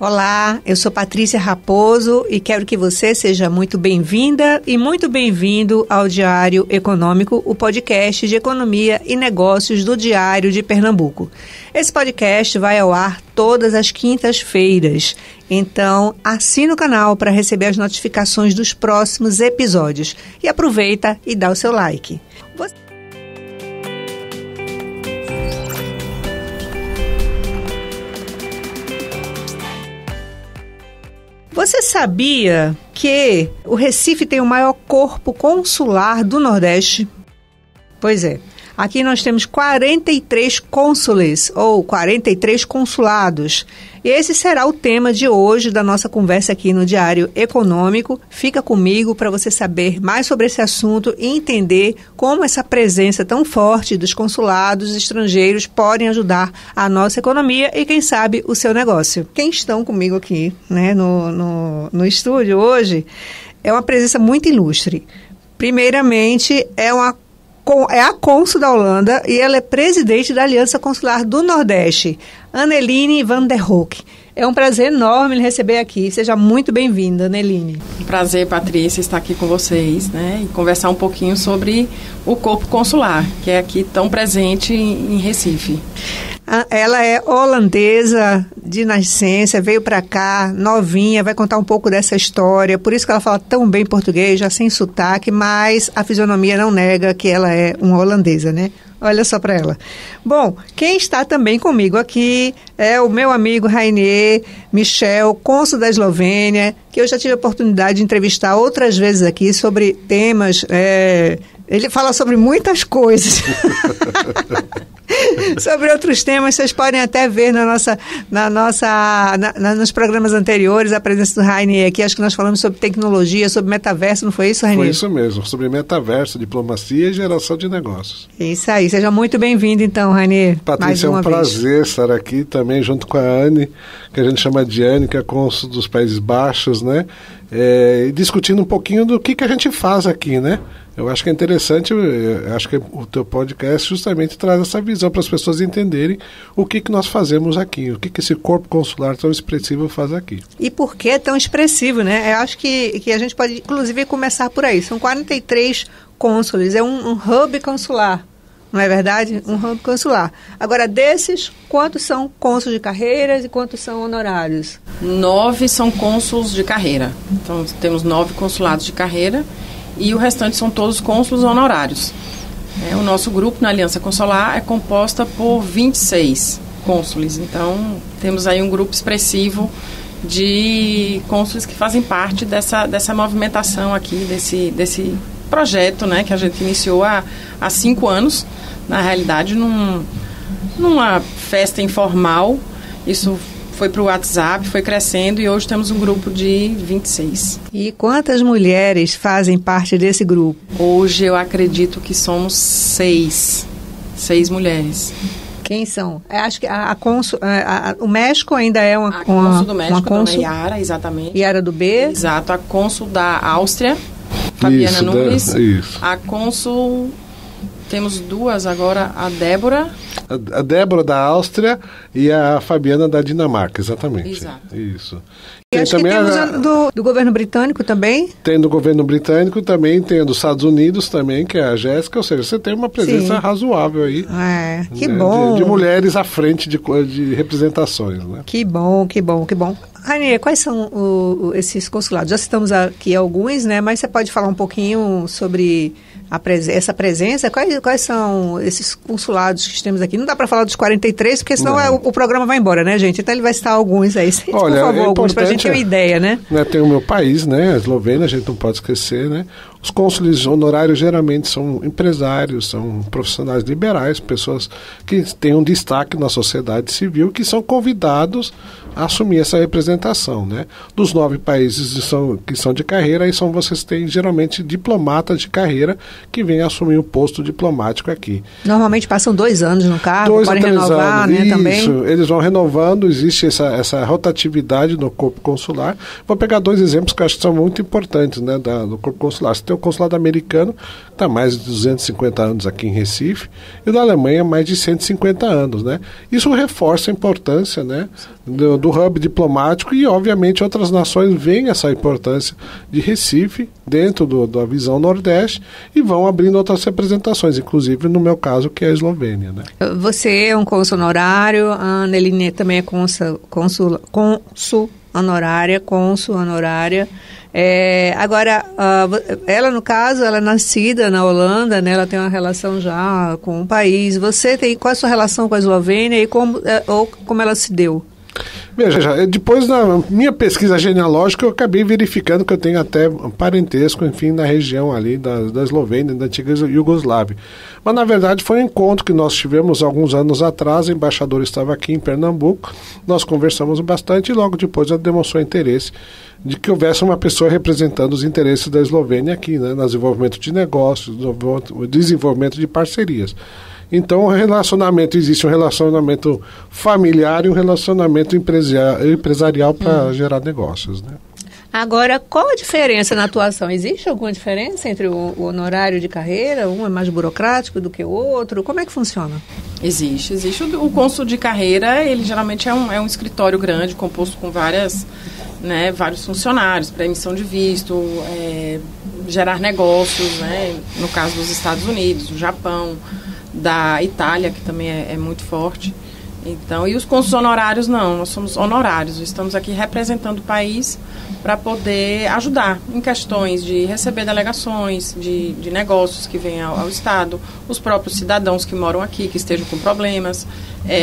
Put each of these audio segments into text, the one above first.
Olá, eu sou Patrícia Raposo e quero que você seja muito bem-vinda e muito bem-vindo ao Diário Econômico, o podcast de economia e negócios do Diário de Pernambuco. Esse podcast vai ao ar todas as quintas-feiras, então assine o canal para receber as notificações dos próximos episódios e aproveita e dá o seu like. Você sabia que o Recife tem o maior corpo consular do Nordeste? Pois é. Aqui nós temos 43 cônsules, ou 43 consulados. E esse será o tema de hoje da nossa conversa aqui no Diário Econômico. Fica comigo para você saber mais sobre esse assunto e entender como essa presença tão forte dos consulados estrangeiros podem ajudar a nossa economia e, quem sabe, o seu negócio. Quem estão comigo aqui, né, no estúdio hoje é uma presença muito ilustre. Primeiramente, é a cônsul da Holanda e ela é presidente da Aliança Consular do Nordeste, Anneline van der Hoek. É um prazer enorme lhe receber aqui. Seja muito bem-vinda, Anneline. Um prazer, Patrícia, estar aqui com vocês, né, e conversar um pouquinho sobre o corpo consular, que é aqui tão presente em Recife. Ela é holandesa de nascença, veio para cá novinha, vai contar um pouco dessa história, por isso que ela fala tão bem português, já sem sotaque, mas a fisionomia não nega que ela é uma holandesa, né? Olha só para ela. Bom, quem está também comigo aqui é o meu amigo Rainier Michel, cônsul da Eslovênia, que eu já tive a oportunidade de entrevistar outras vezes aqui sobre temas. Ele fala sobre muitas coisas. Sobre outros temas, vocês podem até ver nos programas anteriores a presença do Rainier aqui. Acho que nós falamos sobre tecnologia, sobre metaverso, não foi isso, Rainier? Foi isso mesmo, sobre metaverso, diplomacia e geração de negócios. Isso aí, seja muito bem-vindo então, Rainier. Patrícia, é um prazer estar aqui também junto com a Anne, que a gente chama de Anne, que é cônsul dos Países Baixos, né? Discutindo um pouquinho do que a gente faz aqui, né? Eu acho que é interessante, acho que o teu podcast justamente traz essa visão para as pessoas entenderem o que nós fazemos aqui, o que esse corpo consular tão expressivo faz aqui. E por que tão expressivo, né? Eu acho que a gente pode, inclusive, começar por aí. São 43 cônsules, é um hub consular, não é verdade? Um hub consular. Agora, desses, quantos são cônsules de carreiras e quantos são honorários? 9 são cônsuls de carreira. Então, temos 9 consulados de carreira. E o restante são todos cônsulos honorários. O nosso grupo na Aliança Consular é composta por 26 cônsules. Então, temos aí um grupo expressivo de cônsules que fazem parte dessa movimentação aqui, desse projeto, né, que a gente iniciou há 5 anos. Na realidade, numa festa informal. Isso foi para o WhatsApp, foi crescendo e hoje temos um grupo de 26. E quantas mulheres fazem parte desse grupo? Hoje eu acredito que somos 6 mulheres. Quem são? Acho que o México ainda é uma A cônsul do México, cônsul, Dona Yara, exatamente. Yara do B. Exato, a cônsul da Áustria, Fabiana Nunes. Isso. A cônsul, temos 2 agora, a Débora. A Débora da Áustria e a Fabiana da Dinamarca, exatamente. Exato. Isso. E acho que temos do governo britânico também. Tem do governo britânico também, tem dos Estados Unidos também, que é a Jéssica, ou seja, você tem uma presença razoável aí. Que bom. De mulheres à frente de representações, né? Que bom. Rainier, quais são esses consulados? Já citamos aqui alguns, né? Mas você pode falar um pouquinho sobre essa presença? Quais são esses consulados que temos aqui? Não dá para falar dos 43, porque senão o programa vai embora, né, gente? Então ele vai citar alguns aí. Cite, por favor, alguns, para a gente ter uma ideia, né? Tem o meu país, né? A Eslovênia, a gente não pode esquecer, né? Os cônsules honorários geralmente são empresários, são profissionais liberais, pessoas que têm um destaque na sociedade civil, que são convidados a assumir essa representação, né? Dos 9 países que são de carreira, aí vocês têm geralmente diplomatas de carreira que vêm assumir o posto diplomático aqui. Normalmente passam 2 anos no cargo, podem renovar, né, também. Isso, eles vão renovando, existe essa rotatividade no corpo consular. Vou pegar 2 exemplos que eu acho que são muito importantes, né, do corpo consular. Você tem o consulado americano, que está há mais de 250 anos aqui em Recife, e o da Alemanha mais de 150 anos, né? Isso reforça a importância, né, do do hub diplomático e, obviamente, outras nações veem essa importância de Recife dentro da visão Nordeste e vão abrindo outras representações, inclusive no meu caso, que é a Eslovênia, né? Você é um cônsul honorário, a Aneline também é cônsul honorária. Agora, ela, no caso, ela é nascida na Holanda, né? Ela tem uma relação já com o país. Você tem, qual é a sua relação com a Eslovênia e como ela se deu? Veja, depois da minha pesquisa genealógica, eu acabei verificando que eu tenho até parentesco, enfim, na região ali da Eslovênia, da antiga Iugoslávia. Mas, na verdade, foi um encontro que nós tivemos alguns anos atrás, o embaixador estava aqui em Pernambuco, nós conversamos bastante e logo depois ela demonstrou interesse de que houvesse uma pessoa representando os interesses da Eslovênia aqui, né, no desenvolvimento de negócios, no desenvolvimento de parcerias. Então, existe um relacionamento familiar e um relacionamento empresarial para gerar negócios, né? Agora, qual a diferença na atuação? Existe alguma diferença entre o honorário de carreira? Um é mais burocrático do que o outro? Como é que funciona? Existe. O cônsul de carreira, ele geralmente é um escritório grande, composto com vários funcionários, para emissão de visto, gerar negócios, né? No caso dos Estados Unidos, do Japão, da Itália, que também é muito forte. Então, e os cônsuls honorários não, nós somos honorários, estamos aqui representando o país para poder ajudar em questões de receber delegações, de negócios que vêm ao Estado, os próprios cidadãos que moram aqui, que estejam com problemas,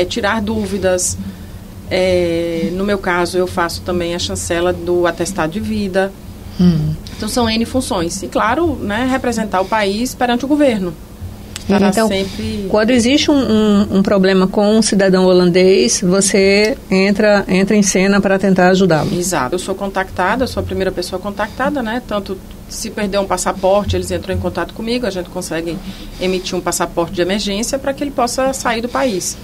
tirar dúvidas. No meu caso, eu faço também a chancela do atestado de vida. Então, são N funções. E, claro, né, representar o país perante o governo. Então, sempre... quando existe um problema com um cidadão holandês, você entra em cena para tentar ajudá-lo. Exato. Eu sou contactada, eu sou a primeira pessoa contactada, né? Tanto se perder um passaporte, eles entram em contato comigo, a gente consegue emitir um passaporte de emergência para que ele possa sair do país.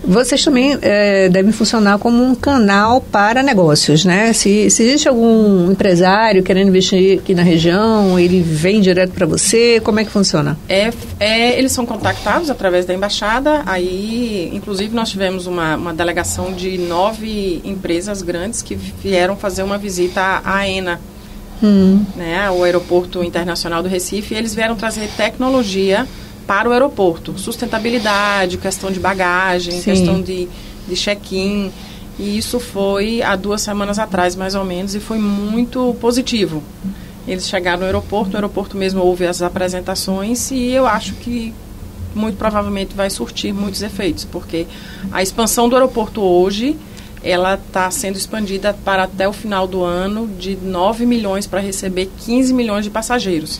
Vocês também devem funcionar como um canal para negócios, né? Se existe algum empresário querendo investir aqui na região, ele vem direto para você, como é que funciona? Eles são contactados através da embaixada, aí, inclusive, nós tivemos uma delegação de 9 empresas grandes que vieram fazer uma visita à AENA, né, o Aeroporto Internacional do Recife, e eles vieram trazer tecnologia para o aeroporto, sustentabilidade, questão de bagagem, Sim. questão de check-in, e isso foi há 2 semanas atrás, mais ou menos, e foi muito positivo. Eles chegaram no aeroporto mesmo houve as apresentações, e eu acho que muito provavelmente vai surtir muitos efeitos, porque a expansão do aeroporto hoje, ela está sendo expandida para até o final do ano de 9 milhões para receber 15 milhões de passageiros.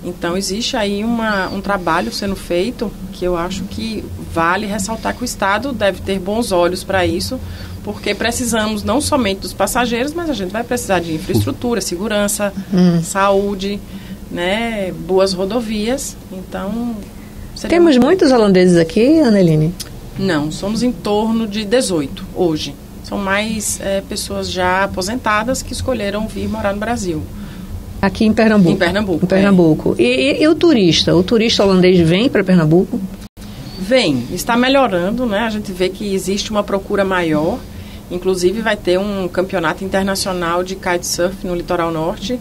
Então, existe aí um trabalho sendo feito que eu acho que vale ressaltar que o Estado deve ter bons olhos para isso, porque precisamos não somente dos passageiros, mas a gente vai precisar de infraestrutura, segurança, saúde, né, boas rodovias. Então, temos muitos holandeses aqui, Aneline? Não, somos em torno de 18 hoje. São mais pessoas já aposentadas que escolheram vir morar no Brasil. Aqui em Pernambuco? Em Pernambuco. E o turista? O turista holandês vem para Pernambuco? Vem. Está melhorando, né? A gente vê que existe uma procura maior. Inclusive, vai ter um campeonato internacional de kitesurf no Litoral Norte,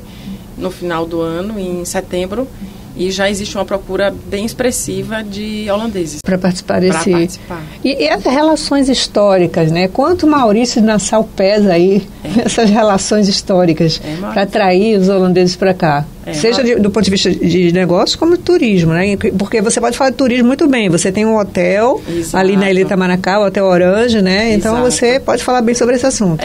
no final do ano, em setembro. E já existe uma procura bem expressiva de holandeses. Para participar desse... E as relações históricas, né? Quanto Maurício de Nassau pesa aí essas relações históricas para atrair os holandeses para cá? Seja do ponto de vista de negócio como de turismo, né? Porque você pode falar de turismo muito bem. Você tem um hotel ali na Ilha Itamaracá, o Hotel Orange, né? Então você pode falar bem sobre esse assunto.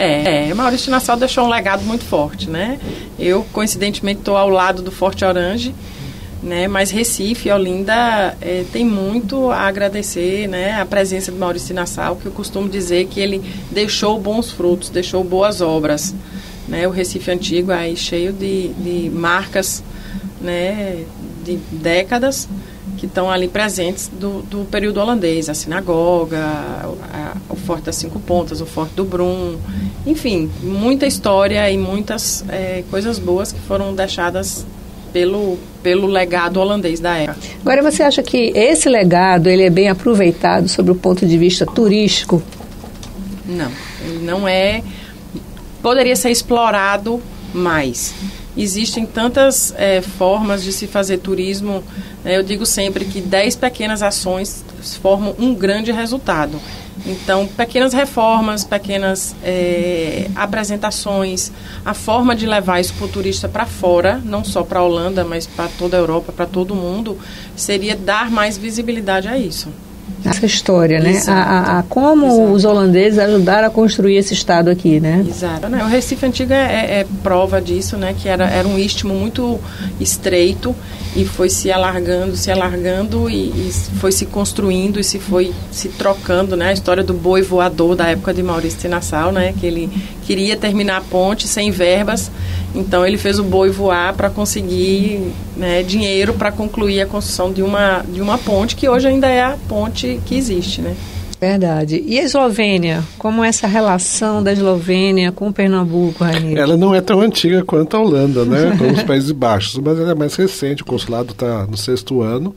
Maurício de Nassau deixou um legado muito forte, né? Eu, coincidentemente, estou ao lado do Forte Orange, né, mas Recife e Olinda tem muito a agradecer, né, a presença de Maurício de Nassau, que eu costumo dizer que ele deixou bons frutos, deixou boas obras, né, o Recife antigo aí cheio de marcas, né, de décadas que estão ali presentes do período holandês, a sinagoga, o Forte das 5 Pontas, o Forte do Brum, enfim, muita história e muitas coisas boas que foram deixadas pelo legado holandês da época. Agora, você acha que esse legado ele é bem aproveitado sob o ponto de vista turístico? Não. Ele não poderia ser explorado mais. Existem tantas formas de se fazer turismo. Eu digo sempre que 10 pequenas ações formam um grande resultado. Então, pequenas reformas, pequenas apresentações, a forma de levar isso para o turista para fora, não só para a Holanda, mas para toda a Europa, para todo mundo, seria dar mais visibilidade a isso. Essa história, né? Como Exato. os holandeses ajudaram a construir esse estado aqui, né? Exato. O Recife Antigo é prova disso, né? Que era um istmo muito estreito e foi se alargando e foi se construindo e foi se trocando, né? A história do boi voador da época de Maurício de Nassau, né? Que ele queria terminar a ponte sem verbas, então ele fez o boi voar para conseguir, né, dinheiro para concluir a construção de uma ponte que hoje ainda é a ponte que existe, né? Verdade. E a Eslovênia? Como é essa relação da Eslovênia com Pernambuco, Rainha? Ela não é tão antiga quanto a Holanda, né? Como os Países Baixos, mas ela é mais recente. O consulado está no 6º ano.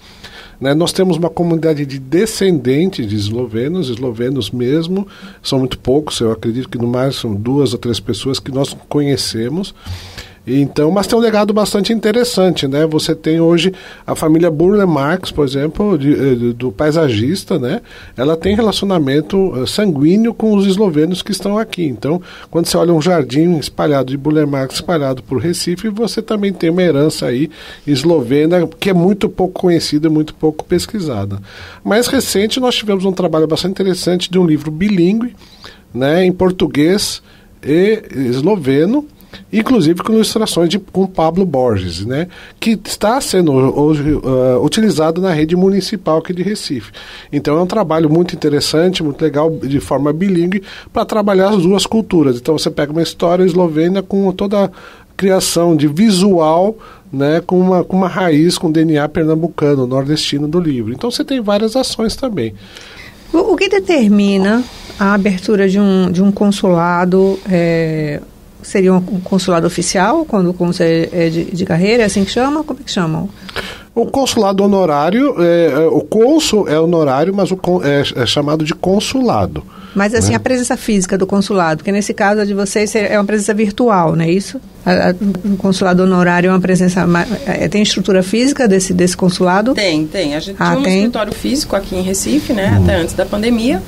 Né? Nós temos uma comunidade de descendentes de eslovenos mesmo. São muito poucos, eu acredito que no máximo são 2 ou 3 pessoas que nós conhecemos. Então, mas tem um legado bastante interessante, né? Você tem hoje a família Burle Marx, por exemplo, do paisagista, né? Ela tem relacionamento sanguíneo com os eslovenos que estão aqui. Então, quando você olha um jardim espalhado de Burle Marx espalhado por Recife, você também tem uma herança aí eslovena que é muito pouco conhecida, muito pouco pesquisada. Mais recente, nós tivemos um trabalho bastante interessante de um livro bilíngue, né? Em português e esloveno, inclusive com ilustrações com Pablo Borges, né, que está sendo hoje utilizado na rede municipal aqui de Recife. Então é um trabalho muito interessante, muito legal, de forma bilíngue, para trabalhar as duas culturas. Então você pega uma história eslovena com toda a criação de visual, né, com uma raiz, com DNA pernambucano, nordestino do livro. Então você tem várias ações também. O que determina a abertura de um consulado? Seria um consulado oficial, quando o cônsul é de carreira, é assim que chama? Como é que chamam? O consulado honorário, o cônsul é honorário, mas é chamado de consulado. Mas assim, né? A presença física do consulado, porque nesse caso a de vocês é uma presença virtual, não é isso? O consulado honorário é uma presença... tem estrutura física desse consulado? Tem. A gente tinha um escritório físico aqui em Recife, né? Até antes da pandemia.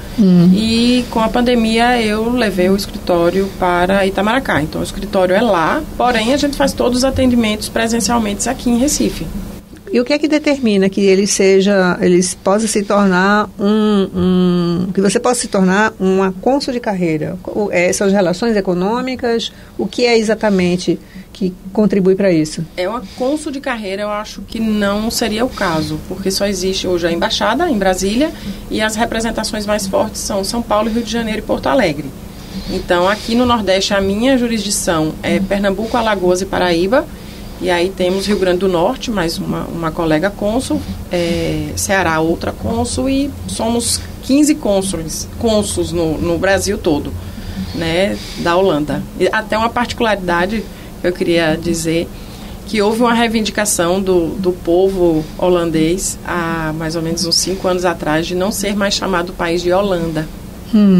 E com a pandemia eu levei o escritório para Itamaracá. Então o escritório é lá, porém a gente faz todos os atendimentos presencialmente aqui em Recife. E o que é que determina que ele possa se tornar que você possa se tornar uma cônsul de carreira? São as relações econômicas? O que é exatamente que contribui para isso? Uma cônsul de carreira, eu acho que não seria o caso, porque só existe hoje a embaixada em Brasília e as representações mais fortes são São Paulo, Rio de Janeiro e Porto Alegre. Então, aqui no Nordeste, a minha jurisdição é Pernambuco, Alagoas e Paraíba. E aí temos Rio Grande do Norte, mais uma colega cônsul, Ceará, outra cônsul, e somos 15 cônsuls no Brasil todo, né, da Holanda. E até uma particularidade que eu queria dizer, que houve uma reivindicação do povo holandês há mais ou menos uns 5 anos atrás de não ser mais chamado país de Holanda.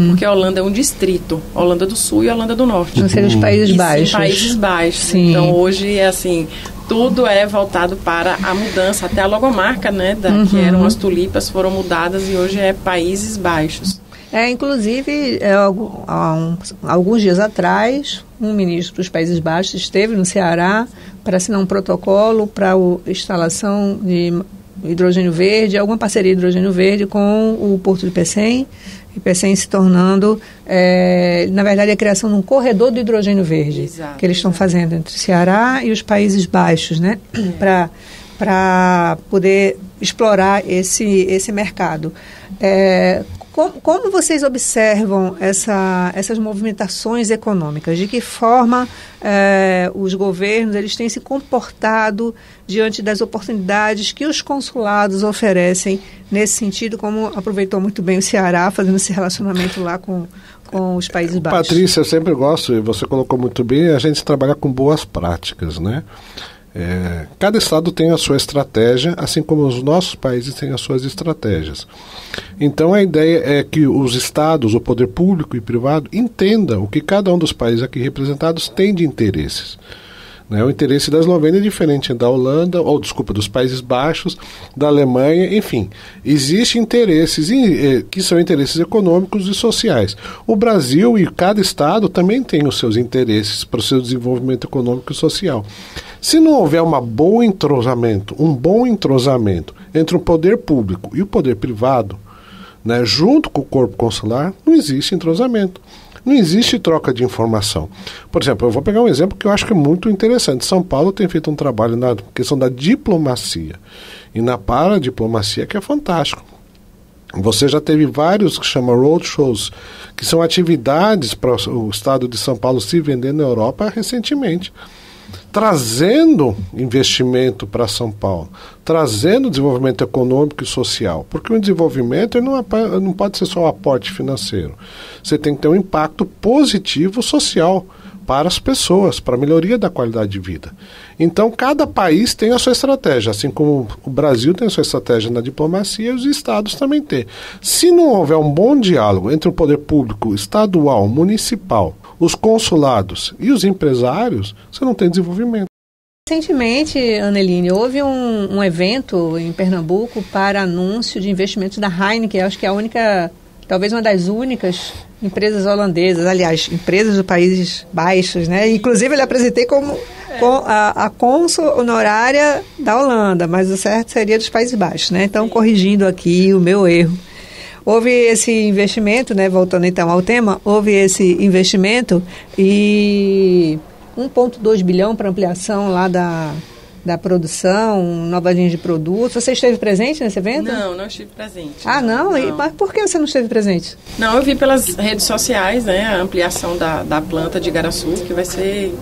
Porque a Holanda é um distrito, Holanda do Sul e Holanda do Norte. Não seriam os Países Baixos. Sim, Países Baixos. Sim. Então hoje assim, tudo é voltado para a mudança, até a logomarca, né, que eram as tulipas, foram mudadas e hoje é Países Baixos. Inclusive, há alguns dias atrás, um ministro dos Países Baixos esteve no Ceará para assinar um protocolo para a instalação de hidrogênio verde, alguma parceria de hidrogênio verde com o Porto de Pecém, e Pecém se tornando, na verdade, a criação de um corredor de hidrogênio verde. Exato, que eles estão fazendo entre o Ceará e os Países Baixos, né? Para poder explorar esse mercado. Como vocês observam essas movimentações econômicas? De que forma os governos eles têm se comportado diante das oportunidades que os consulados oferecem nesse sentido, como aproveitou muito bem o Ceará, fazendo esse relacionamento lá com os Países Baixos? Patrícia, eu sempre gosto, e você colocou muito bem, a gente trabalhar com boas práticas, né? Cada estado tem a sua estratégia, assim como os nossos países têm as suas estratégias. Então a ideia é que os estados, o poder público e privado, entendam o que cada um dos países aqui representados tem de interesses. O interesse da Eslovênia é diferente da Holanda, dos Países Baixos, da Alemanha, enfim. Existem interesses que são interesses econômicos e sociais. O Brasil e cada estado também tem os seus interesses para o seu desenvolvimento econômico e social. Se não houver um bom entrosamento entre o poder público e o poder privado, junto com o corpo consular, não existe entrosamento. Não existe troca de informação. Por exemplo, eu vou pegar um exemplo que eu acho que é muito interessante. São Paulo tem feito um trabalho na questão da diplomacia e na paradiplomacia que é fantástico. Você já teve vários que chamam roadshows, que são atividades para o estado de São Paulo se vender na Europa recentemente, trazendo investimento para São Paulo, trazendo desenvolvimento econômico e social, porque o desenvolvimento não pode ser só um aporte financeiro. Você tem que ter um impacto positivo social para as pessoas, para a melhoria da qualidade de vida. Então, cada país tem a sua estratégia, assim como o Brasil tem a sua estratégia na diplomacia, os estados também têm. Se não houver um bom diálogo entre o poder público estadual, municipal, os consulados e os empresários, você não tem desenvolvimento. Recentemente, Aneline, houve um evento em Pernambuco para anúncio de investimentos da Heineken, acho que é a única, talvez uma das únicas empresas holandesas, aliás, empresas dos Países Baixos, né? Inclusive, eu apresentei como a cônsul honorária da Holanda, mas o certo seria dos Países Baixos, né? Então, corrigindo aqui o meu erro. Houve esse investimento, né? Voltando então ao tema, houve esse investimento e 1,2 bilhão para ampliação lá da produção, nova linha de produtos. Você esteve presente nesse evento? Não estive presente. Ah, não? Mas por que você não esteve presente? Não, eu vi pelas redes sociais, né, a ampliação da planta de Igaraçu, que vai ser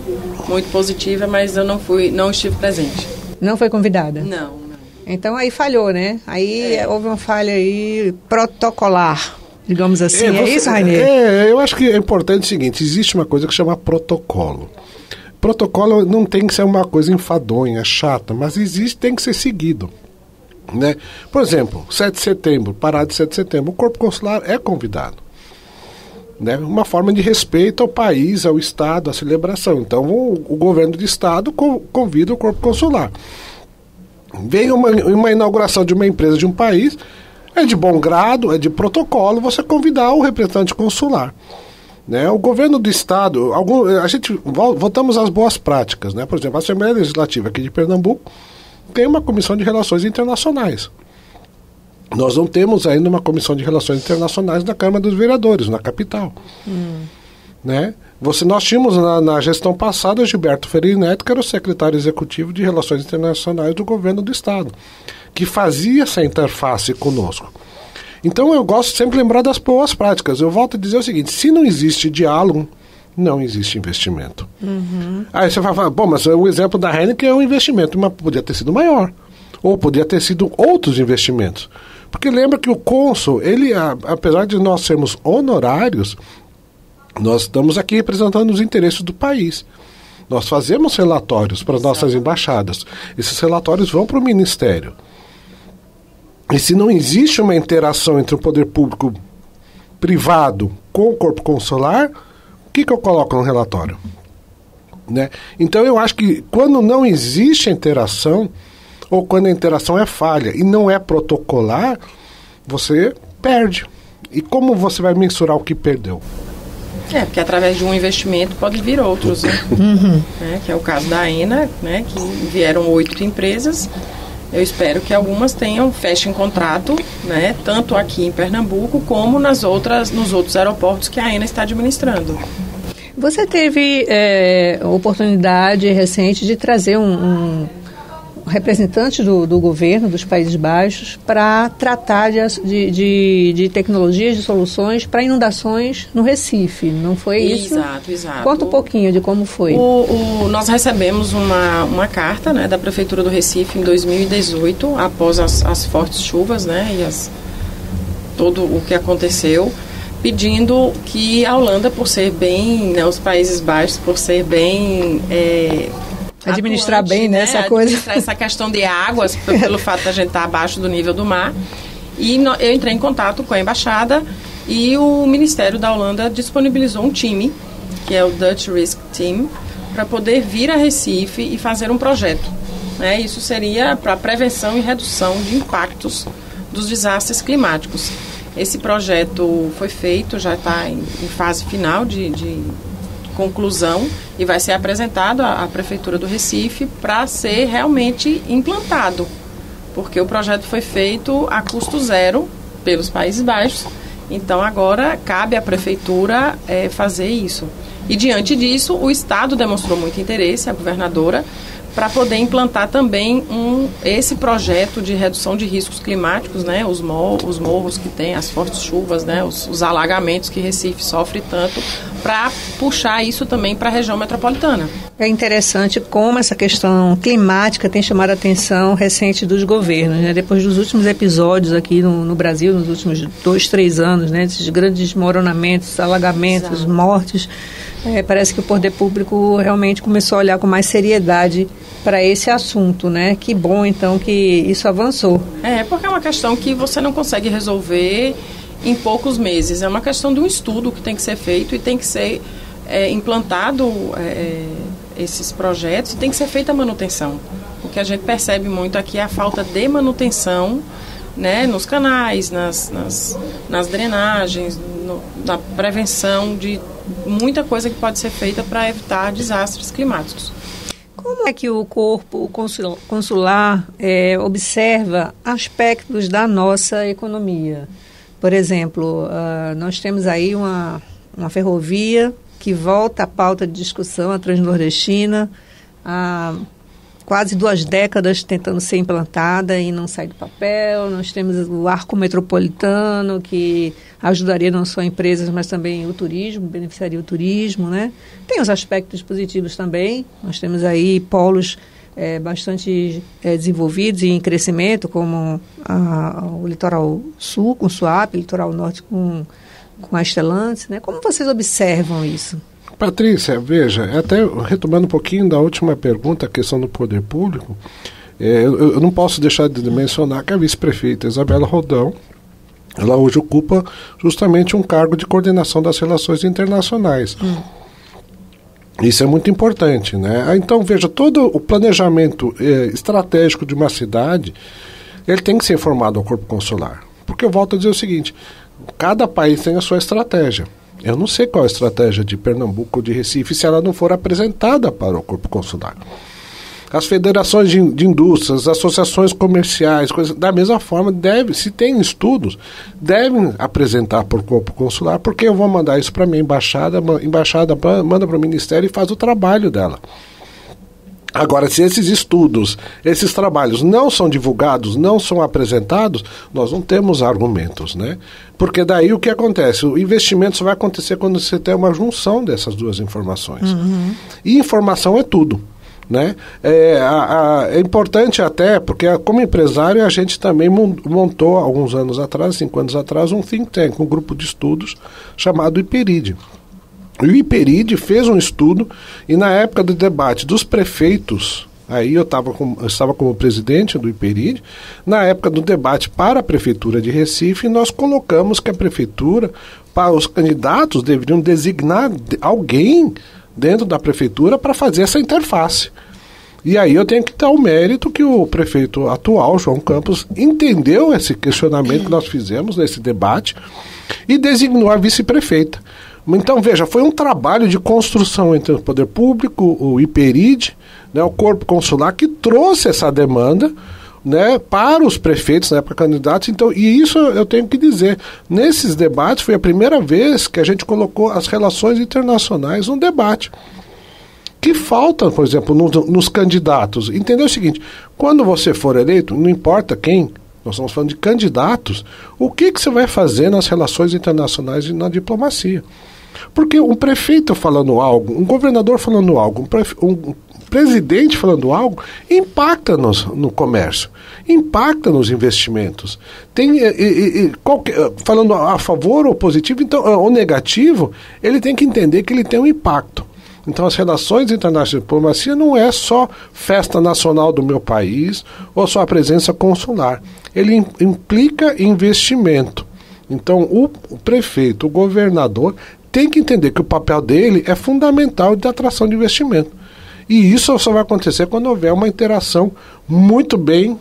muito positiva, mas eu não estive presente. Não foi convidada? Não. Então aí falhou, né? Aí houve uma falha aí protocolar, digamos assim. É isso, Rainer? Eu acho que é importante o seguinte, existe uma coisa que chama protocolo. Protocolo não tem que ser uma coisa enfadonha, chata, mas tem que ser seguido. Né? Por exemplo, 7 de setembro, parada de 7 de setembro, o corpo consular é convidado. Né? Uma forma de respeito ao país, ao Estado, à celebração. Então o governo do Estado convida o corpo consular. Vem uma inauguração de uma empresa de um país, é de bom grado, é de protocolo você convidar o representante consular. Né? O governo do Estado, a gente voltamos às boas práticas. Né? Por exemplo, a Assembleia Legislativa aqui de Pernambuco tem uma comissão de relações internacionais. Nós não temos ainda uma comissão de relações internacionais na Câmara dos Vereadores, na capital. Né? Nós tínhamos na gestão passada Gilberto Ferreira Neto, que era o secretário executivo de Relações Internacionais do governo do Estado, que fazia essa interface conosco. Então eu gosto sempre de lembrar das boas práticas. Eu volto a dizer o seguinte, se não existe diálogo, não existe investimento. Aí você vai falar, bom, mas o exemplo da Heineken é um investimento, mas podia ter sido maior. Ou podia ter sido outros investimentos. Porque lembra que o cônsul, ele, apesar de nós sermos honorários, nós estamos aqui representando os interesses do país. Nós fazemos relatórios para as nossas embaixadas. Esses relatórios vão para o Ministério. E se não existe uma interação entre o poder público privado com o corpo consular, o que eu coloco no relatório? Né? Então eu acho que quando não existe a interação, ou quando a interação é falha e não é protocolar, você perde. E como você vai mensurar o que perdeu? Porque através de um investimento pode vir outros, né? Que é o caso da AENA, né? Que vieram 8 empresas. Eu espero que algumas fechem contrato, né? Tanto aqui em Pernambuco como nos outros aeroportos que a AENA está administrando. Você teve oportunidade recente de trazer um representante do governo dos Países Baixos para tratar de tecnologias, de soluções para inundações no Recife, não foi isso? Exato. Conta um pouquinho de como foi. Nós recebemos uma carta, né, da Prefeitura do Recife em 2018, após as fortes chuvas, né, e todo o que aconteceu, pedindo que a Holanda, por ser bem, né, os Países Baixos, por ser bem administrar bem, né, essa coisa. Administrar essa questão de águas, pelo fato de a gente estar abaixo do nível do mar. E eu entrei em contato com a embaixada e o Ministério da Holanda disponibilizou um time, que é o Dutch Risk Team, para poder vir a Recife e fazer um projeto. Né? Isso seria para prevenção e redução de impactos dos desastres climáticos. Esse projeto foi feito, já está em fase final de conclusão e vai ser apresentado à Prefeitura do Recife para ser realmente implantado, porque o projeto foi feito a custo zero pelos Países Baixos, então agora cabe à Prefeitura fazer isso. E diante disso, o Estado demonstrou muito interesse, a governadora, para poder implantar também esse projeto de redução de riscos climáticos, né, os morros que tem, as fortes chuvas, né, os alagamentos que Recife sofre tanto, para puxar isso também para a região metropolitana. É interessante como essa questão climática tem chamado a atenção recente dos governos, né? Depois dos últimos episódios aqui no Brasil, nos últimos 2, 3 anos, né, esses grandes desmoronamentos, alagamentos, Exato. Mortes, parece que o poder público realmente começou a olhar com mais seriedade para esse assunto, né? Que bom, então, que isso avançou. Porque é uma questão que você não consegue resolver em poucos meses. É uma questão de um estudo que tem que ser feito e tem que ser implantado esses projetos e tem que ser feita a manutenção. O que a gente percebe muito aqui é a falta de manutenção, né, nos canais, nas drenagens, na prevenção de muita coisa que pode ser feita para evitar desastres climáticos. Como é que o corpo consular observa aspectos da nossa economia? Por exemplo, nós temos aí uma ferrovia que volta à pauta de discussão, a Transnordestina, há quase 2 décadas tentando ser implantada e não sai do papel. Nós temos o arco metropolitano, que ajudaria não só empresas, mas também o turismo, beneficiaria o turismo, né? Tem os aspectos positivos também. Nós temos aí polos bastante desenvolvidos e em crescimento, como o litoral sul com o Suape, o litoral norte com a Stellantis, né? Como vocês observam isso? Patrícia, veja, até retomando um pouquinho da última pergunta, a questão do poder público, eu não posso deixar de mencionar que a vice-prefeita Isabela Rodão, ela hoje ocupa justamente um cargo de coordenação das relações internacionais. Isso é muito importante, né? Então, veja, todo o planejamento estratégico de uma cidade, ele tem que ser informado ao corpo consular. Porque eu volto a dizer o seguinte, cada país tem a sua estratégia. Eu não sei qual é a estratégia de Pernambuco ou de Recife se ela não for apresentada para o corpo consular. As federações de indústrias, associações comerciais, da mesma forma, se tem estudos, devem apresentar para o corpo consular, porque eu vou mandar isso para a minha embaixada, a embaixada manda para o ministério e faz o trabalho dela. Agora, se esses estudos, esses trabalhos não são divulgados, não são apresentados, nós não temos argumentos, né? Porque daí o que acontece? O investimento só vai acontecer quando você tem uma junção dessas duas informações. E informação é tudo, né? É importante até, porque como empresário a gente também montou, alguns anos atrás, 5 anos atrás, um think tank, um grupo de estudos chamado IPERID. O IPERID fez um estudo e na época do debate dos prefeitos, aí eu estava como presidente do IPERID, na época do debate para a Prefeitura de Recife, nós colocamos que a Prefeitura, para os candidatos, deveriam designar alguém dentro da Prefeitura para fazer essa interface. E aí eu tenho que dar o mérito que o prefeito atual, João Campos, entendeu esse questionamento que nós fizemos nesse debate e designou a vice-prefeita. Então, veja, foi um trabalho de construção entre o poder público, o IPERID, né, o corpo consular, que trouxe essa demanda, né, para os prefeitos, na época candidatos. Então, e isso eu tenho que dizer, nesses debates foi a primeira vez que a gente colocou as relações internacionais no debate. Que falta, por exemplo, nos candidatos. Entendeu o seguinte, quando você for eleito, não importa quem, nós estamos falando de candidatos, o que você vai fazer nas relações internacionais e na diplomacia? Porque um prefeito falando algo, um governador falando algo, um presidente falando algo, impacta no comércio, impacta nos investimentos. Falando a favor ou positivo, então, ou negativo, ele tem que entender que ele tem um impacto. Então, as relações internacionais de diplomacia não é só festa nacional do meu país ou só a presença consular. Ele implica investimento. Então, o prefeito, o governador, tem que entender que o papel dele é fundamental de atração de investimento. E isso só vai acontecer quando houver uma interação muito bem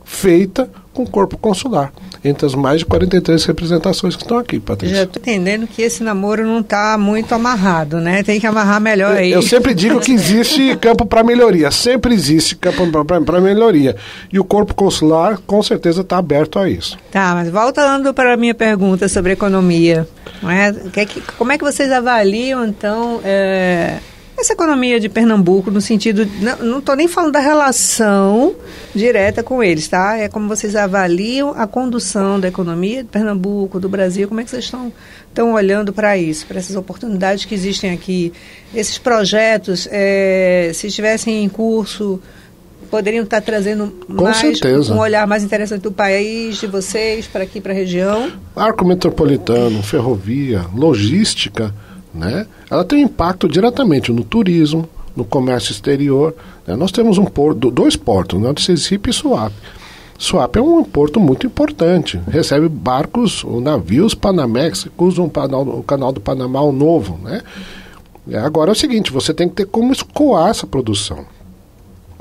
feita com o corpo consular, entre as mais de 43 representações que estão aqui, Patrícia. Já estou entendendo que esse namoro não está muito amarrado, né? Tem que amarrar melhor aí. Eu sempre digo que existe campo para melhoria, sempre existe campo para melhoria. E o corpo consular, com certeza, está aberto a isso. Tá, mas voltando para a minha pergunta sobre economia, não é? Como é que vocês avaliam, então, essa economia de Pernambuco, no sentido, não estou nem falando da relação direta com eles, tá? É como vocês avaliam a condução da economia de Pernambuco, do Brasil, como é que vocês estão olhando para isso, para essas oportunidades que existem aqui, esses projetos, se estivessem em curso, poderiam estar trazendo um olhar mais interessante do país, de vocês, para aqui, para a região? Arco metropolitano, ferrovia, logística, né? Ela tem impacto diretamente no turismo, no comércio exterior, né? Nós temos dois portos, né? De Sergipe e Suape. Suape é um porto muito importante, recebe barcos ou navios Panamex que cruzam o canal do Panamá, o novo, né? Agora é o seguinte, você tem que ter como escoar essa produção,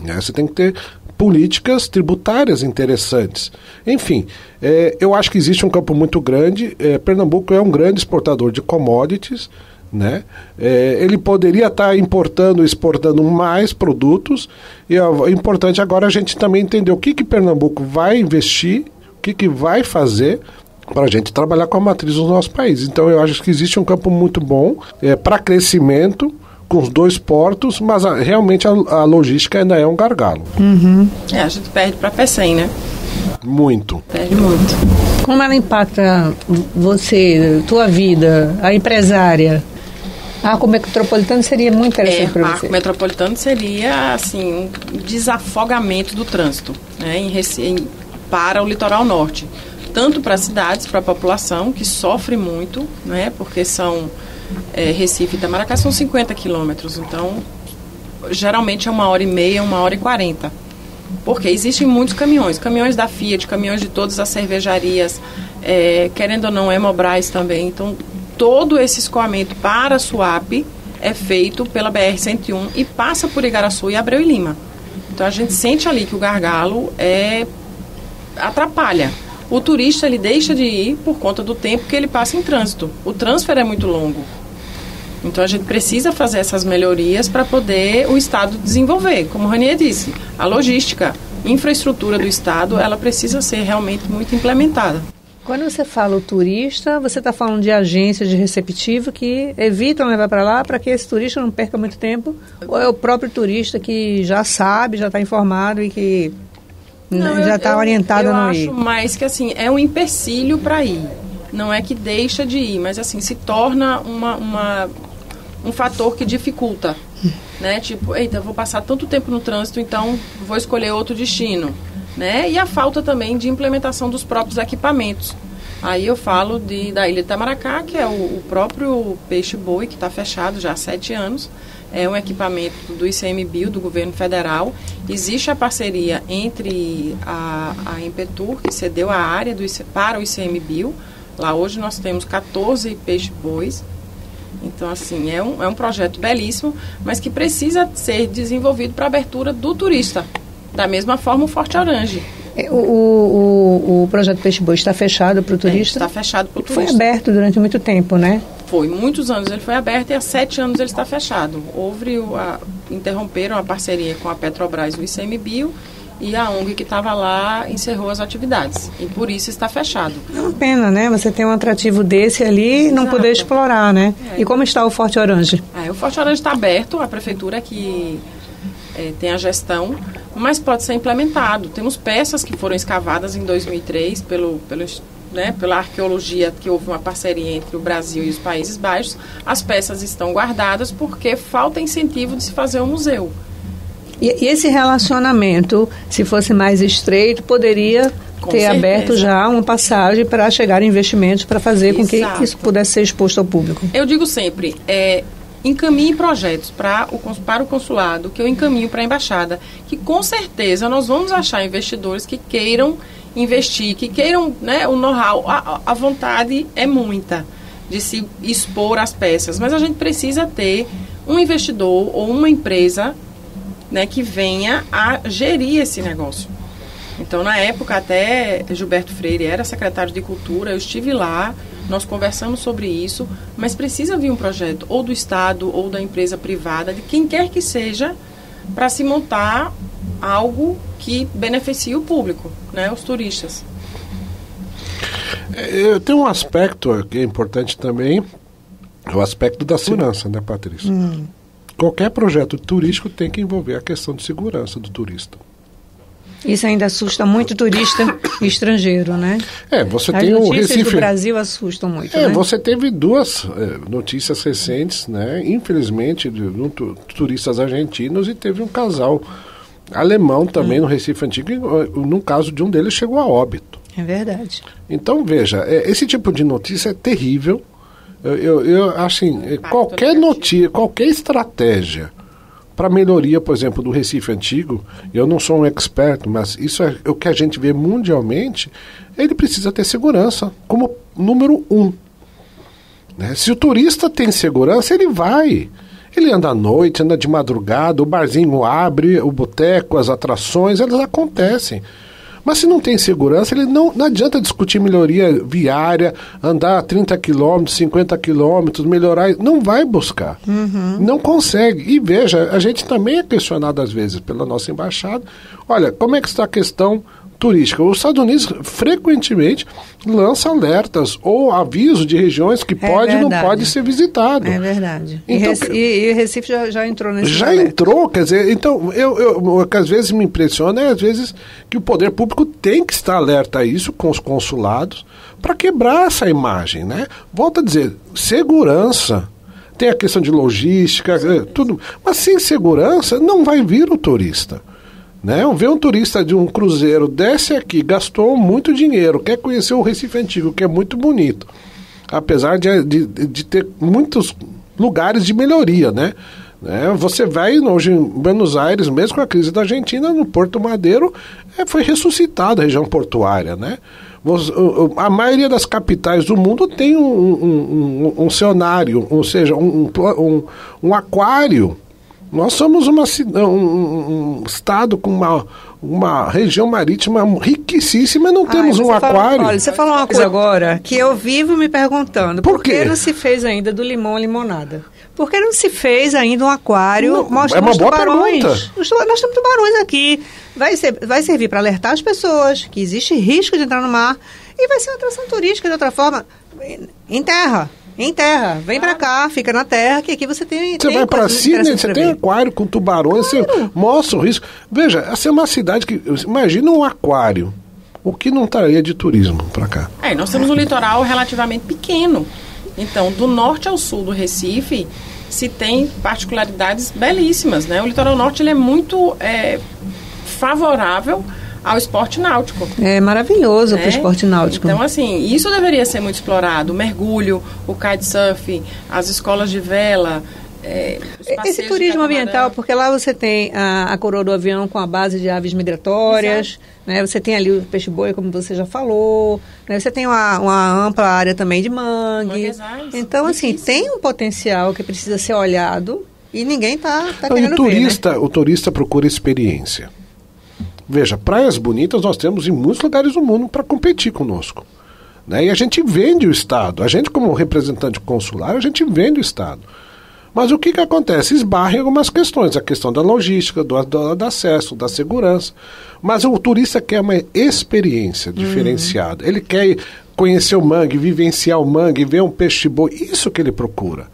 né? Você tem que ter políticas tributárias interessantes. Enfim, eu acho que existe um campo muito grande. Pernambuco é um grande exportador de commodities, né? Ele poderia estar importando e exportando mais produtos, e é importante agora a gente também entender o que Pernambuco vai investir, o que vai fazer para a gente trabalhar com a matriz do nosso país. Então eu acho que existe um campo muito bom para crescimento, com os dois portos, mas realmente a logística ainda é um gargalo. Uhum. A gente perde para a PECEM, né? Muito. Perde muito. Como ela impacta você, tua vida, a empresária? Arco metropolitano seria muito interessante para você. Arco metropolitano seria, assim, um desafogamento do trânsito, né, para o litoral norte. Tanto para as cidades, para a população, que sofre muito, né, porque são Recife e Itamaracá são 50 quilômetros, então geralmente é 1h30, 1h40. Porque existem muitos caminhões da Fiat, caminhões de todas as cervejarias, querendo ou não, Hemobras também. Então, todo esse escoamento para Suape é feito pela BR-101 e passa por Igaraçu e Abreu e Lima. Então, a gente sente ali que o gargalo atrapalha. O turista, ele deixa de ir por conta do tempo que ele passa em trânsito. O transfer é muito longo. Então, a gente precisa fazer essas melhorias para poder o Estado desenvolver. Como o Ranier disse, a logística, infraestrutura do Estado, ela precisa ser realmente muito implementada. Quando você fala o turista, você está falando de agências de receptivo que evitam levar para lá para que esse turista não perca muito tempo? Ou é o próprio turista que já sabe, já está informado e que já está orientado a não ir? Eu acho mais que assim, é um empecilho para ir. Não é que deixa de ir, mas assim, se torna um fator que dificulta. Né? Tipo, eita, eu vou passar tanto tempo no trânsito, então vou escolher outro destino. Né? E a falta também de implementação dos próprios equipamentos. Aí eu falo da Ilha de Itamaracá, que é o próprio peixe-boi, que está fechado já há 7 anos. É um equipamento do ICMBio, do governo federal. Existe a parceria entre a Impetur, que cedeu a área para o ICMBio. Lá hoje nós temos 14 peixe-bois. Então, assim, é um projeto belíssimo, mas que precisa ser desenvolvido para a abertura do turista. Da mesma forma, o Forte Orange. O projeto Peixe Boi está fechado para o turista? Está fechado para o turista. Foi aberto durante muito tempo, né? Foi, muitos anos ele foi aberto e há 7 anos ele está fechado. Interromperam a parceria com a Petrobras e o ICMBio e a ONG que estava lá encerrou as atividades. E por isso está fechado. É uma pena, né? Você tem um atrativo desse ali e não poder explorar, né? E como está o Forte Orange? O Forte Orange está aberto, a prefeitura que tem a gestão, mas pode ser implementado. Temos peças que foram escavadas em 2003 pela arqueologia, que houve uma parceria entre o Brasil e os Países Baixos. As peças estão guardadas porque falta incentivo de se fazer um museu. E esse relacionamento, se fosse mais estreito, poderia ter aberto já uma passagem para chegar investimentos para fazer com que isso pudesse ser exposto ao público. Eu digo sempre, encaminhe projetos para o consulado, que eu encaminho para a embaixada, que com certeza nós vamos achar investidores que queiram investir, que queiram, né, o know-how. A vontade é muita de se expor as peças, mas a gente precisa ter um investidor ou uma empresa, né, que venha a gerir esse negócio. Então, na época, até Gilberto Freire era secretário de Cultura, eu estive lá, nós conversamos sobre isso, mas precisa vir um projeto ou do Estado ou da empresa privada, de quem quer que seja, para se montar algo que beneficie o público, né, os turistas. Tem um aspecto que é importante também, o aspecto da segurança, né, Patrícia? Qualquer projeto turístico tem que envolver a questão de segurança do turista. Isso ainda assusta muito turista estrangeiro, né? Você As tem o notícias Recife. do Brasil assustam muito, né? Você teve duas notícias recentes, né? Infelizmente, de turistas argentinos, e teve um casal alemão também no Recife Antigo, e no caso de um deles chegou a óbito. É verdade. Então, veja, esse tipo de notícia é terrível. Eu assim, qualquer notícia, qualquer estratégia para melhoria, por exemplo, do Recife Antigo, eu não sou um expert, mas isso é o que a gente vê mundialmente, ele precisa ter segurança como número 1. Né? Se o turista tem segurança, ele vai. Ele anda à noite, anda de madrugada, o barzinho abre, o boteco, as atrações, elas acontecem. Mas se não tem segurança, ele não adianta discutir melhoria viária, andar 30 quilômetros, 50 quilômetros, melhorar, não vai buscar. Não consegue. E veja, a gente também é questionado às vezes pela nossa embaixada. Olha, como é que está a questão turística? Os Estados Unidos frequentemente lançam alertas ou avisos de regiões que pode e não pode ser visitado. É verdade. Então, e Recife já entrou nesse Já alerta. Entrou, quer dizer, então, o que às vezes me impressiona é às vezes que o poder público tem que estar alerta a isso com os consulados para quebrar essa imagem, né? Volto a dizer, segurança, tem a questão de logística, tudo, mas sem segurança não vai vir o turista. Né? Ver um turista de um cruzeiro, desce aqui, gastou muito dinheiro, quer conhecer o Recife Antigo, que é muito bonito, apesar de ter muitos lugares de melhoria, né? Você vai hoje em Buenos Aires, mesmo com a crise da Argentina, no Porto Madeiro, foi ressuscitada a região portuária, né? A maioria das capitais do mundo tem um cenário, ou seja, um aquário. Nós somos um estado com uma região marítima riquíssima e não temos um aquário. Olha, você falou uma coisa agora que eu vivo me perguntando. Por que não se fez ainda do limão à limonada? Por que não se fez ainda um aquário mostrando os tubarões? Nós temos tubarões aqui. Vai servir para alertar as pessoas que existe risco de entrar no mar e vai ser uma atração turística de outra forma. Em terra, vem pra cá, fica na terra, que aqui você tem... Você vai pra Sydney, você tem aquário com tubarões, você mostra o risco. Veja, essa é uma cidade que... Imagina um aquário, o que não estaria de turismo pra cá? Nós temos um litoral relativamente pequeno. Então, do norte ao sul do Recife, se tem particularidades belíssimas, né? O litoral norte, ele é muito favorável ao esporte náutico. É maravilhoso para o esporte náutico. Então, assim, isso deveria ser muito explorado. O mergulho, o kitesurf, as escolas de vela. Esse turismo ambiental, porque lá você tem a coroa do avião com a base de aves migratórias, né? Você tem ali o peixe-boi, como você já falou, né? Você tem uma ampla área também de mangue. Então, assim, tem um potencial que precisa ser olhado e ninguém está querendo ver, né? O turista procura experiência. Veja, praias bonitas nós temos em muitos lugares do mundo para competir conosco. Né? E a gente vende o Estado. A gente, como representante consular, a gente vende o Estado. Mas o que acontece? Esbarra em algumas questões. A questão da logística, do acesso, da segurança. Mas o turista quer uma experiência diferenciada. Ele quer conhecer o mangue, vivenciar o mangue, ver um peixe-boi. Isso que ele procura.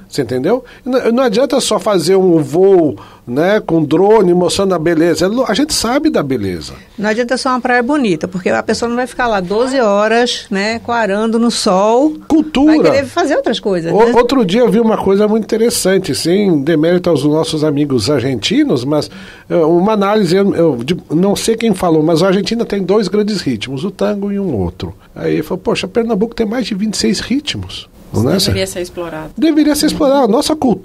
Você entendeu? Não adianta só fazer um voo, né, com drone mostrando a beleza. A gente sabe da beleza. Não adianta só uma praia bonita, porque a pessoa não vai ficar lá 12 horas, né, quarando no sol. Cultura. Vai querer fazer outras coisas, né? Outro dia eu vi uma coisa muito interessante, sem demérito aos nossos amigos argentinos, mas uma análise, eu não sei quem falou, mas a Argentina tem 2 grandes ritmos, o tango e um outro. Aí ele falou, poxa, Pernambuco tem mais de 26 ritmos. Deveria ser explorado. Deveria ser explorado.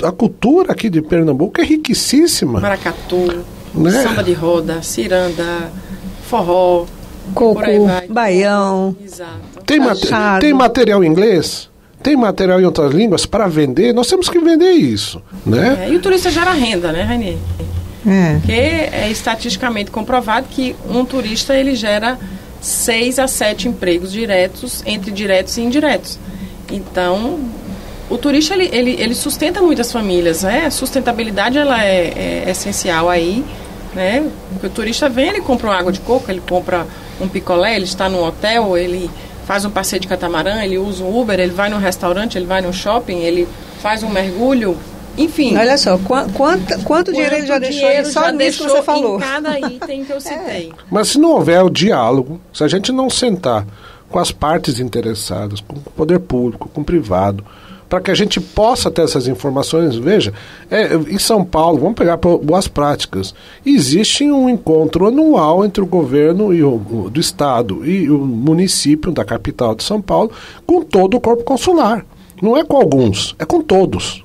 A cultura aqui de Pernambuco é riquíssima. Maracatu, né? Samba de roda, ciranda, forró, coco, baião. Exato. Tem material em inglês? Tem material em outras línguas para vender? Nós temos que vender isso, né? E o turista gera renda, né, Rainê? Porque é estatisticamente comprovado que um turista ele gera 6 a 7 empregos diretos, entre diretos e indiretos. Então, o turista ele sustenta muitas famílias, né? A sustentabilidade ela é essencial aí, né? Porque o turista vem, ele compra uma água de coco, ele compra um picolé, ele está num hotel, ele faz um passeio de catamarã, ele usa um Uber, ele vai num restaurante, ele vai num shopping, ele faz um mergulho, enfim. Olha só, quanto dinheiro ele já deixou só nisso que você falou. Em cada item que eu citei. Mas se não houver o diálogo, se a gente não sentar com as partes interessadas, com o poder público, com o privado, para que a gente possa ter essas informações. Veja, em São Paulo, vamos pegar boas práticas, existe um encontro anual entre o governo do estado e o município da capital de São Paulo com todo o corpo consular. Não é com alguns, é com todos.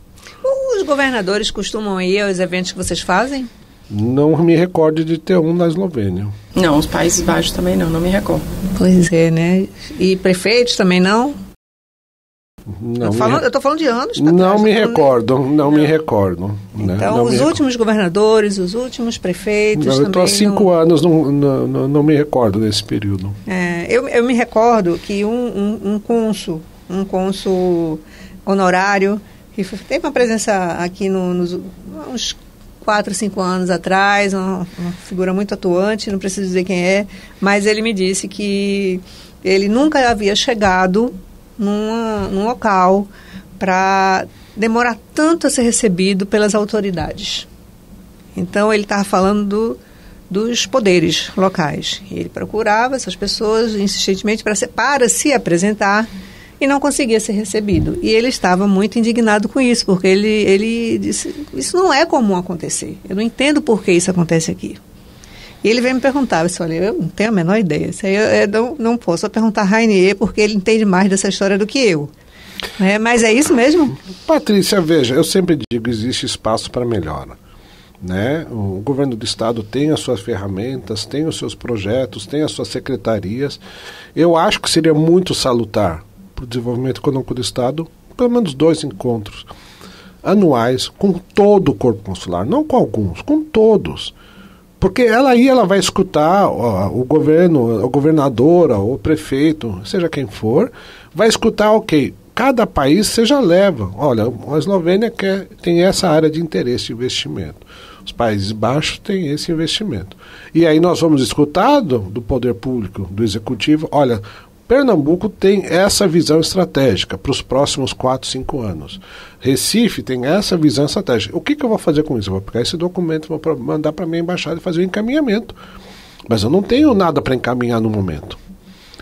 Os governadores costumam ir aos eventos que vocês fazem? Não me recordo de ter um na Eslovênia. Não, os Países Baixos também não me recordo. Pois é, né? E prefeitos também não? Eu estou falando de anos. Não me recordo. Né? Então, os últimos governadores, os últimos prefeitos também... Eu estou há 5 anos, não me recordo desse período. Eu me recordo que um cônsul honorário, que teve uma presença aqui uns 4, 5 anos atrás, uma figura muito atuante, não preciso dizer quem é, mas ele me disse que ele nunca havia chegado num local para demorar tanto a ser recebido pelas autoridades. Então, ele estava falando dos poderes locais. Ele procurava essas pessoas insistentemente para se apresentar e não conseguia ser recebido. E ele estava muito indignado com isso, porque ele disse, isso não é comum acontecer. Eu não entendo por que isso acontece aqui. E ele veio me perguntar, eu disse, olha, eu não tenho a menor ideia. Isso aí eu não posso perguntar a Rainier, porque ele entende mais dessa história do que eu. Mas é isso mesmo? Patrícia, veja, eu sempre digo, existe espaço para melhora. Né? O governo do estado tem as suas ferramentas, tem os seus projetos, tem as suas secretarias. Eu acho que seria muito salutar para o desenvolvimento econômico do estado, pelo menos 2 encontros anuais com todo o corpo consular, não com alguns, com todos. Porque ela vai escutar o governo, a governadora, o prefeito, seja quem for, vai escutar, ok, cada país você já leva. Olha, a Eslovênia tem essa área de interesse de investimento. Os Países Baixos têm esse investimento. E aí nós vamos escutar do poder público, do executivo, olha, Pernambuco tem essa visão estratégica para os próximos 4, 5 anos. Recife tem essa visão estratégica. O que eu vou fazer com isso? Eu vou pegar esse documento, vou mandar para a minha embaixada e fazer o encaminhamento. Mas eu não tenho nada para encaminhar no momento.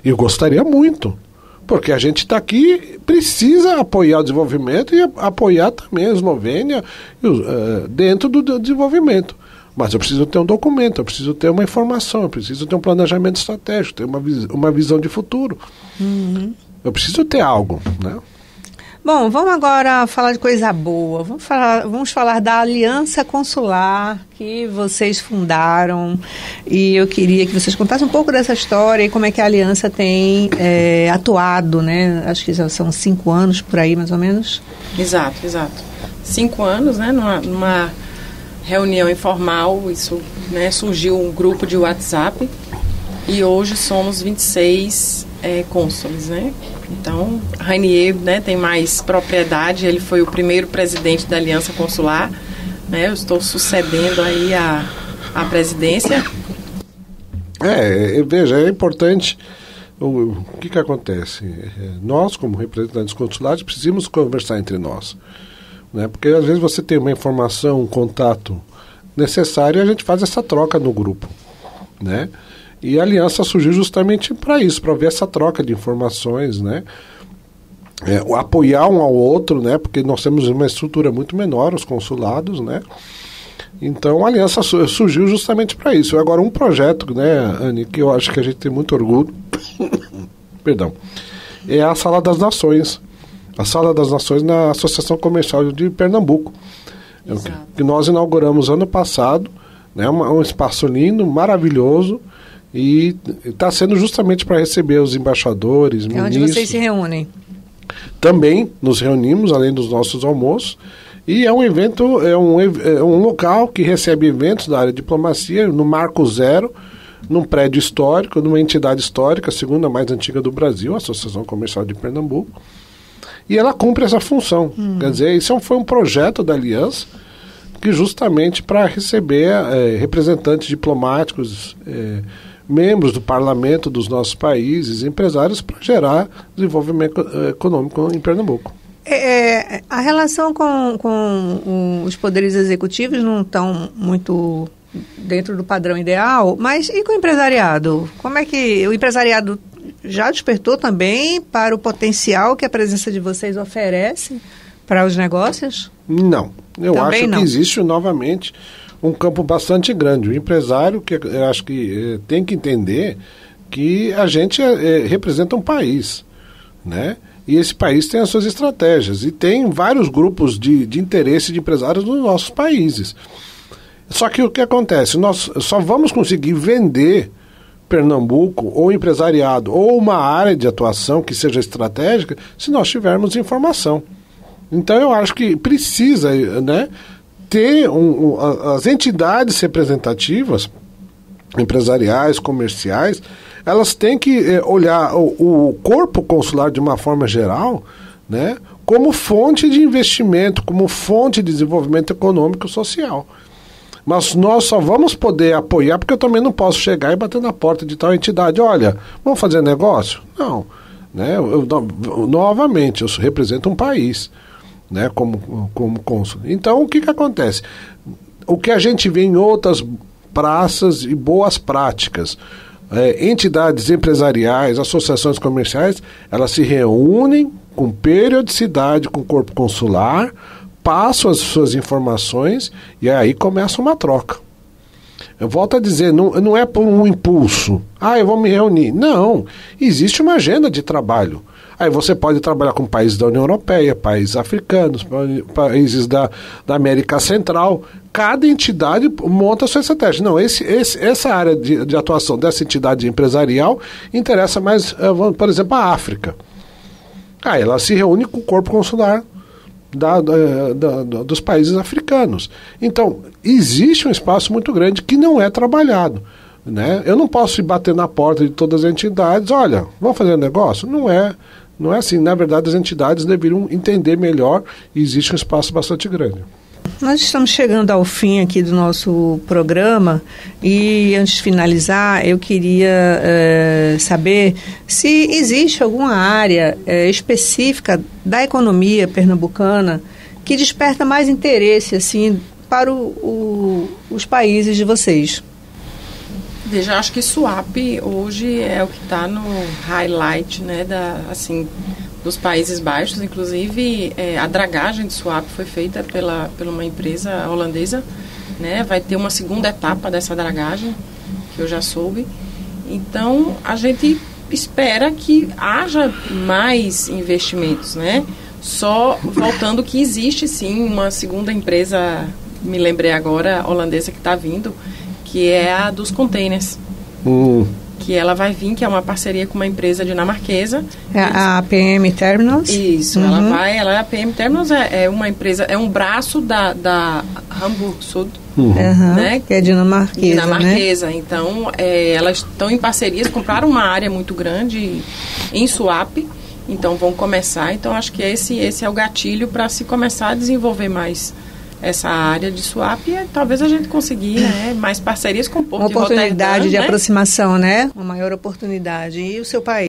E eu gostaria muito, porque a gente está aqui, precisa apoiar o desenvolvimento e apoiar também a Eslovênia dentro do desenvolvimento. Mas eu preciso ter um documento, eu preciso ter uma informação, eu preciso ter um planejamento estratégico, ter uma visão de futuro. Uhum. Eu preciso ter algo, né? Bom, vamos agora falar de coisa boa. Vamos falar da Aliança Consular que vocês fundaram. E eu queria que vocês contassem um pouco dessa história e como é que a Aliança tem atuado, né? Acho que já são 5 anos por aí, mais ou menos. Exato. 5 anos, né? Numa reunião informal, isso, né, surgiu um grupo de WhatsApp e hoje somos 26 cônsules, né? Então, Rainier, né, tem mais propriedade, ele foi o primeiro presidente da Aliança Consular, né? Eu estou sucedendo aí a presidência. Veja, é importante. O que acontece? Nós, como representantes consulares, precisamos conversar entre nós. Né? Porque às vezes você tem uma informação, um contato necessário e a gente faz essa troca no grupo, né? E a aliança surgiu justamente para isso, para ver essa troca de informações, né? Apoiar um ao outro, né? Porque nós temos uma estrutura muito menor, os consulados, né? Então a aliança surgiu justamente para isso. Agora, um projeto, né, Anny, que eu acho que a gente tem muito orgulho, perdão, é a Sala das Nações, a Sala das Nações na Associação Comercial de Pernambuco, que nós inauguramos ano passado, né, um espaço lindo, maravilhoso, e está sendo justamente para receber os embaixadores, ministros. É onde vocês se reúnem? Também nos reunimos, além dos nossos almoços, e é um evento, é um local que recebe eventos da área de diplomacia, no Marco Zero, num prédio histórico, numa entidade histórica, a segunda mais antiga do Brasil, a Associação Comercial de Pernambuco, e ela cumpre essa função. Quer dizer, isso foi um projeto da Aliança, que justamente para receber representantes diplomáticos, membros do parlamento dos nossos países, empresários, para gerar desenvolvimento econômico em Pernambuco. A relação com os poderes executivos não estão muito dentro do padrão ideal, mas e com o empresariado? Como é que o empresariado já despertou também para o potencial que a presença de vocês oferece para os negócios? Não. Eu também acho não. que existe novamente um campo bastante grande. O empresário, que eu acho que tem que entender que a gente representa um país, né? E esse país tem as suas estratégias e tem vários grupos de interesse de empresários nos nossos países. Só que o que acontece? Nós só vamos conseguir vender Pernambuco, ou empresariado, ou uma área de atuação que seja estratégica, se nós tivermos informação. Então eu acho que precisa, né, ter as entidades representativas, empresariais, comerciais, elas têm que olhar o corpo consular de uma forma geral, né, como fonte de investimento, como fonte de desenvolvimento econômico e social. Mas nós só vamos poder apoiar, porque eu também não posso chegar e bater na porta de tal entidade. Olha, vamos fazer negócio? Não. Né? Novamente, eu represento um país, né, como cônsul. Então, o que acontece? O que a gente vê em outras praças e boas práticas, entidades empresariais, associações comerciais, elas se reúnem com periodicidade com o corpo consular, passam as suas informações e aí começa uma troca. Eu volto a dizer, não é por um impulso. Eu vou me reunir. Não, existe uma agenda de trabalho. Aí você pode trabalhar com países da União Europeia, países africanos, países da América Central. Cada entidade monta a sua estratégia. Não, essa área de atuação dessa entidade empresarial interessa mais, por exemplo, a África. Ela se reúne com o corpo consular dos países africanos. Então, existe um espaço muito grande que não é trabalhado, né? Eu não posso ir bater na porta de todas as entidades, olha, vamos fazer um negócio? Não é assim. Na verdade, as entidades deveriam entender melhor e existe um espaço bastante grande. Nós estamos chegando ao fim aqui do nosso programa e, antes de finalizar, eu queria saber se existe alguma área específica da economia pernambucana que desperta mais interesse assim, para os países de vocês. Veja, acho que Suape hoje é o que está no highlight, né, dos Países Baixos. Inclusive, a dragagem de Suape foi feita pela uma empresa holandesa, né? Vai ter uma segunda etapa dessa dragagem, que eu já soube. Então, a gente espera que haja mais investimentos, né? Só voltando que existe, sim, uma segunda empresa, me lembrei agora, holandesa, que está vindo, que é a dos containers. Que ela vai vir, que é uma parceria com uma empresa dinamarquesa. A APM Terminals? Isso, a APM Terminals é uma empresa, é um braço da Hamburg Sud, né? Que é dinamarquesa. Né? Então, elas estão em parcerias, compraram uma área muito grande em Suape, então vão começar. Então, acho que esse é o gatilho para se começar a desenvolver mais essa área de Suape, e talvez a gente conseguir, né, mais parcerias com o Porto uma oportunidade Roterdã, de aproximação, né? Uma maior oportunidade. E o seu país?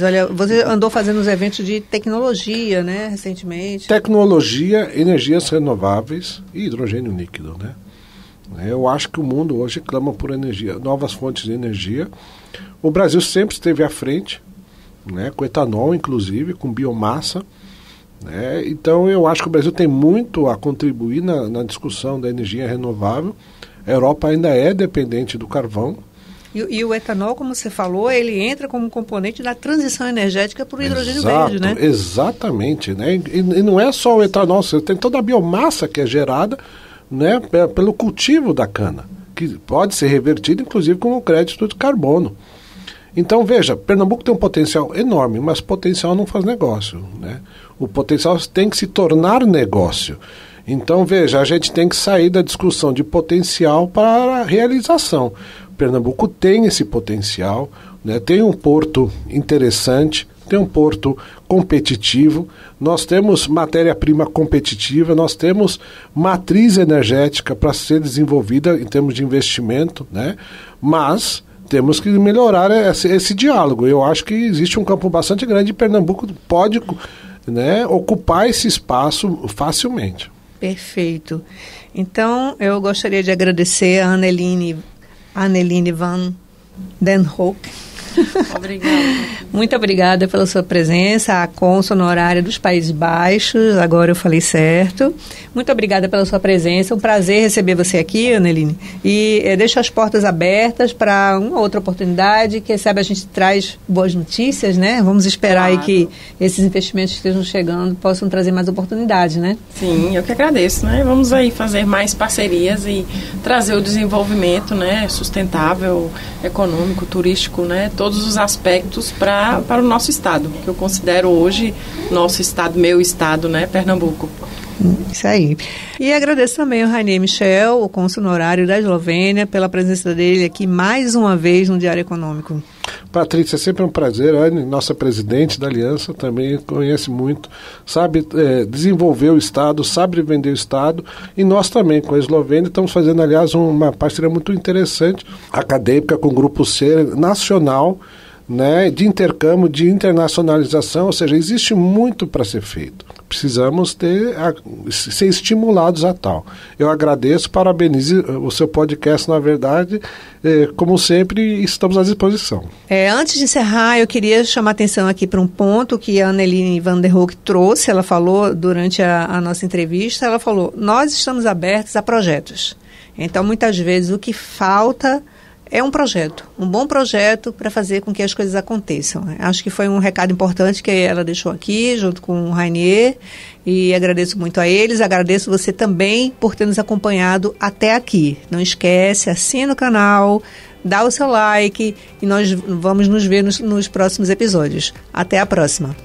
Olha, você andou fazendo os eventos de tecnologia, né, recentemente. Tecnologia, energias renováveis e hidrogênio líquido, né? Eu acho que o mundo hoje clama por energia, novas fontes de energia. O Brasil sempre esteve à frente, né, com etanol, inclusive, com biomassa. Então eu acho que o Brasil tem muito a contribuir na discussão da energia renovável. A Europa ainda é dependente do carvão, E o etanol, como você falou, ele entra como componente da transição energética para o hidrogênio verde, né? Exatamente, né? E não é só o etanol, você tem toda a biomassa que é gerada, né, pelo cultivo da cana, que pode ser revertida, inclusive, com o crédito de carbono. Então, veja, Pernambuco tem um potencial enorme, mas potencial não faz negócio, né? O potencial tem que se tornar negócio. Então, veja, a gente tem que sair da discussão de potencial para a realização. Pernambuco tem esse potencial, né? Tem um porto interessante, tem um porto competitivo, nós temos matéria-prima competitiva, nós temos matriz energética para ser desenvolvida em termos de investimento, né? Mas temos que melhorar esse diálogo. Eu acho que existe um campo bastante grande e Pernambuco pode, né, ocupar esse espaço facilmente. Perfeito. Então, eu gostaria de agradecer a Anneline van den Hoek. Obrigada. Muito obrigada pela sua presença, a cônsul honorária dos Países Baixos, agora eu falei certo. Muito obrigada pela sua presença, um prazer receber você aqui, Anneline. E deixo as portas abertas para uma outra oportunidade, quem sabe a gente traz boas notícias, né? Vamos esperar aí que esses investimentos que estejam chegando possam trazer mais oportunidades, né? Sim, eu que agradeço, né? Vamos aí fazer mais parcerias e trazer o desenvolvimento, né, sustentável, econômico, turístico, né? Todos os aspectos para o nosso estado, que eu considero hoje nosso estado, meu estado, né, Pernambuco. Isso aí. E agradeço também ao Rainer Michel, o cônsul honorário da Eslovênia, pela presença dele aqui mais uma vez no Diário Econômico. Patrícia, é sempre um prazer. A Anne, nossa presidente da Aliança, também conhece muito, sabe desenvolver o Estado, sabe vender o Estado, e nós também, com a Eslovênia, estamos fazendo, aliás, uma parceria muito interessante, acadêmica, com o Grupo C nacional, né, de intercâmbio, de internacionalização, ou seja, existe muito para ser feito. Precisamos ser estimulados a tal. Eu agradeço, parabenizo o seu podcast, na verdade, como sempre, estamos à disposição. Antes de encerrar, eu queria chamar a atenção aqui para um ponto que a Anneline van der Hoek trouxe, ela falou durante a nossa entrevista, ela falou, nós estamos abertos a projetos. Então, muitas vezes, o que falta é um projeto, um bom projeto para fazer com que as coisas aconteçam. Acho que foi um recado importante que ela deixou aqui, junto com o Rainer, e agradeço muito a eles, agradeço você também por ter nos acompanhado até aqui. Não esquece, assina o canal, dá o seu like, e nós vamos nos ver nos próximos episódios. Até a próxima!